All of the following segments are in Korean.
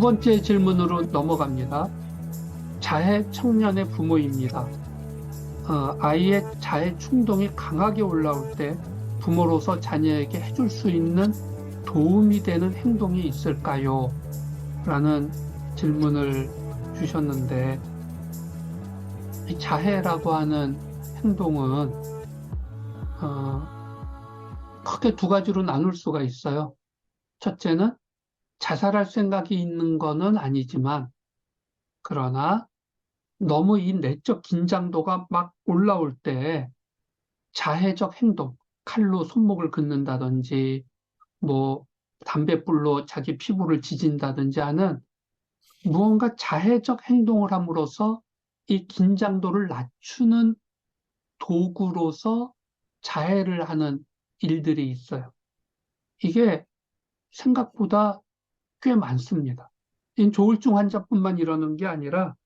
번째 질문으로 넘어갑니다. 자해 청년의 부모입니다. 아이의 자해 충동이 강하게 올라올 때 부모로서 자녀에게 해줄 수 있는 도움이 되는 행동이 있을까요? 라는 질문을 주셨는데, 이 자해라고 하는 행동은 크게 두 가지로 나눌 수가 있어요. 첫째는 자살할 생각이 있는 거는 아니지만, 그러나 너무 이 내적 긴장도가 막 올라올 때 자해적 행동, 칼로 손목을 긋는다든지, 뭐, 담뱃불로 자기 피부를 지진다든지 하는 무언가 자해적 행동을 함으로써 이 긴장도를 낮추는 도구로서 자해를 하는 일들이 있어요. 이게 생각보다 꽤 많습니다. 이 조울증 환자뿐만 이러는 게 아니라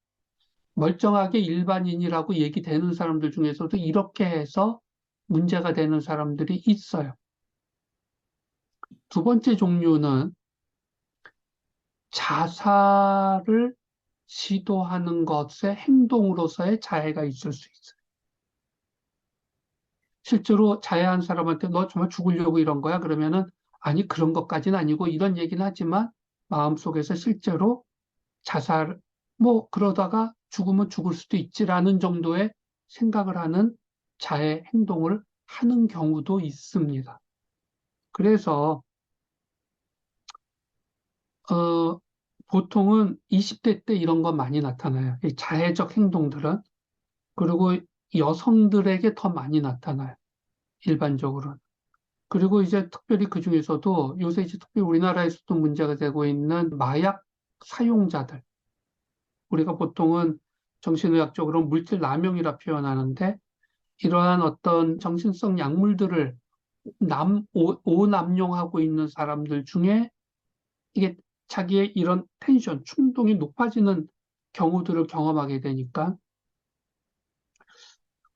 멀쩡하게 일반인이라고 얘기되는 사람들 중에서도 이렇게 해서 문제가 되는 사람들이 있어요. 두 번째 종류는 자살을 시도하는 것의 행동으로서의 자해가 있을 수 있어요. 실제로 자해한 사람한테 너 정말 죽으려고 이런 거야? 그러면은 아니 그런 것까지는 아니고 이런 얘기는 하지만 마음속에서 실제로 자살 뭐 그러다가 죽으면 죽을 수도 있지라는 정도의 생각을 하는 자해 행동을 하는 경우도 있습니다. 그래서 어, 보통은 20대 때 이런 거 많이 나타나요. 이 자해적 행동들은. 그리고 여성들에게 더 많이 나타나요. 일반적으로는. 그리고 이제 특별히 그 중에서도 요새 이제 특히 우리나라에서도 문제가 되고 있는 마약 사용자들. 우리가 보통은 정신의학적으로 물질 남용이라 표현하는데 이러한 어떤 정신성 약물들을 오남용하고 있는 사람들 중에 이게 자기의 이런 텐션, 충동이 높아지는 경우들을 경험하게 되니까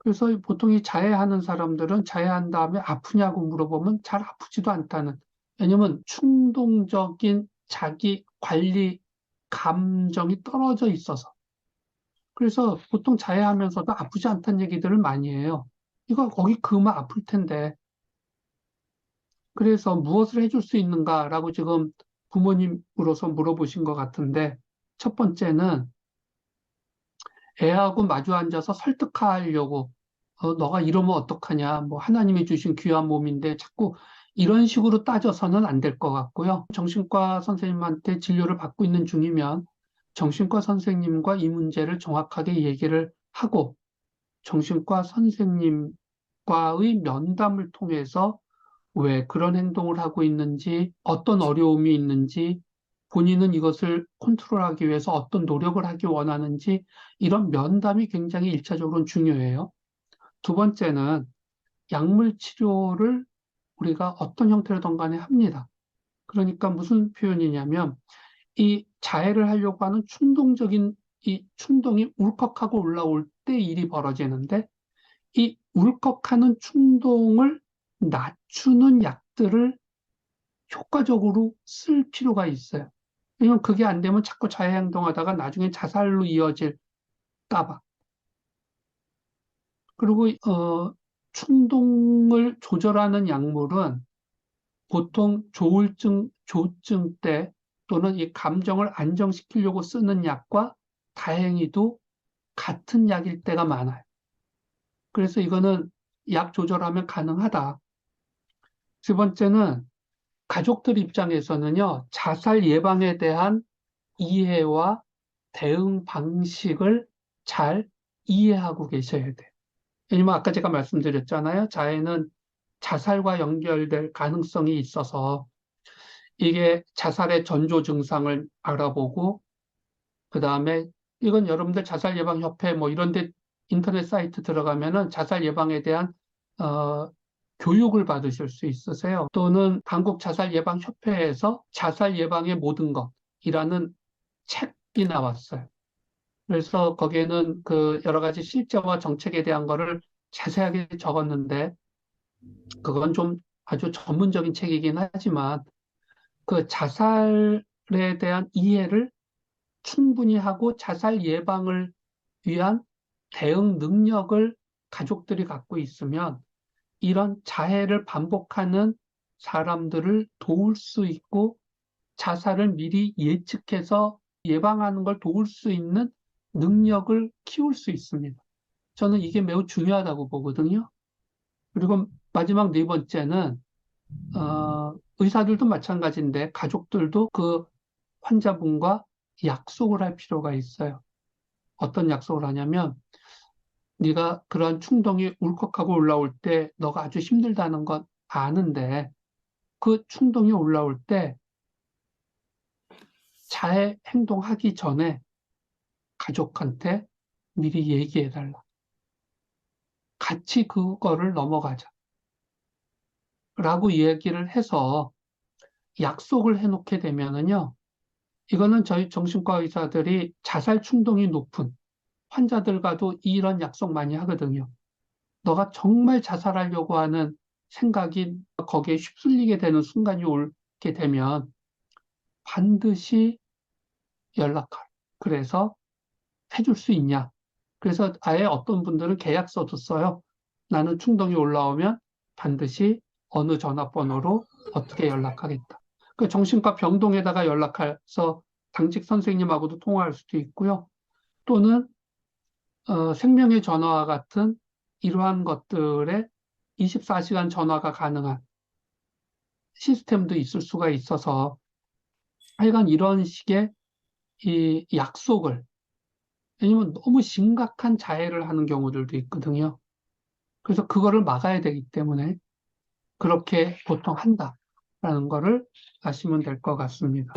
그래서 보통 이 자해하는 사람들은 자해한 다음에 아프냐고 물어보면 잘 아프지도 않다는. 왜냐면 충동적인 자기 관리 감정이 떨어져 있어서. 그래서 보통 자해하면서도 아프지 않다는 얘기들을 많이 해요. 이거 거기 그만 아플 텐데. 그래서 무엇을 해줄 수 있는가라고 지금 부모님으로서 물어보신 것 같은데, 첫 번째는 애하고 마주 앉아서 설득하려고 너가 이러면 어떡하냐. 뭐 하나님이 주신 귀한 몸인데 자꾸 이런 식으로 따져서는 안 될 것 같고요. 정신과 선생님한테 진료를 받고 있는 중이면 정신과 선생님과 이 문제를 정확하게 얘기를 하고 정신과 선생님과의 면담을 통해서 왜 그런 행동을 하고 있는지, 어떤 어려움이 있는지, 본인은 이것을 컨트롤하기 위해서 어떤 노력을 하기 원하는지, 이런 면담이 굉장히 일차적으로는 중요해요. 두 번째는 약물 치료를 우리가 어떤 형태로든 간에 합니다. 그러니까 무슨 표현이냐면, 이 자해를 하려고 하는 충동적인 이 충동이 울컥하고 올라올 때 일이 벌어지는데, 이 울컥하는 충동을 낮추는 약들을 효과적으로 쓸 필요가 있어요. 왜냐면 그게 안 되면 자꾸 자해 행동하다가 나중에 자살로 이어질까 봐. 그리고 충동을 조절하는 약물은 보통 조증 때 또는 이 감정을 안정시키려고 쓰는 약과 다행히도 같은 약일 때가 많아요. 그래서 이거는 약 조절하면 가능하다. 세 번째는 가족들 입장에서는요, 자살 예방에 대한 이해와 대응 방식을 잘 이해하고 계셔야 돼요. 왜냐면 아까 제가 말씀드렸잖아요. 자해는 자살과 연결될 가능성이 있어서 이게 자살의 전조 증상을 알아보고, 그 다음에 이건 여러분들 자살예방협회 뭐 이런 데 인터넷 사이트 들어가면은 자살 예방에 대한 어, 교육을 받으실 수 있으세요. 또는 한국자살예방협회에서 자살 예방의 모든 것이라는 책이 나왔어요. 그래서 거기에는 그 여러 가지 실제와 정책에 대한 거를 자세하게 적었는데 그건 좀 아주 전문적인 책이긴 하지만 그 자살 대한 이해를 충분히 하고 자살 예방을 위한 대응 능력을 가족들이 갖고 있으면 이런 자해를 반복하는 사람들을 도울 수 있고 자살을 미리 예측해서 예방하는 걸 도울 수 있는 능력을 키울 수 있습니다. 저는 이게 매우 중요하다고 보거든요. 그리고 마지막 네 번째는 의사들도 마찬가지인데 가족들도 그 환자분과 약속을 할 필요가 있어요. 어떤 약속을 하냐면 네가 그런 충동이 울컥하고 올라올 때 너가 아주 힘들다는 건 아는데 그 충동이 올라올 때 자해 행동하기 전에 가족한테 미리 얘기해달라. 같이 그거를 넘어가자. 라고 얘기를 해서 약속을 해놓게 되면은요, 이거는 저희 정신과 의사들이 자살 충동이 높은 환자들과도 이런 약속 많이 하거든요. 너가 정말 자살하려고 하는 생각이 거기에 휩쓸리게 되는 순간이 오게 되면 반드시 연락할. 그래서 해줄 수 있냐? 그래서 아예 어떤 분들은 계약서도 써요. 나는 충동이 올라오면 반드시 어느 전화번호로 어떻게 연락하겠다. 그 정신과 병동에다가 연락해서 당직 선생님하고도 통화할 수도 있고요. 또는 생명의 전화와 같은 이러한 것들에 24시간 전화가 가능한 시스템도 있을 수가 있어서 하여간 이런 식의 이 약속을 왜냐면 너무 심각한 자해를 하는 경우들도 있거든요. 그래서 그거를 막아야 되기 때문에 그렇게 보통 한다라는 거를 아시면 될 것 같습니다.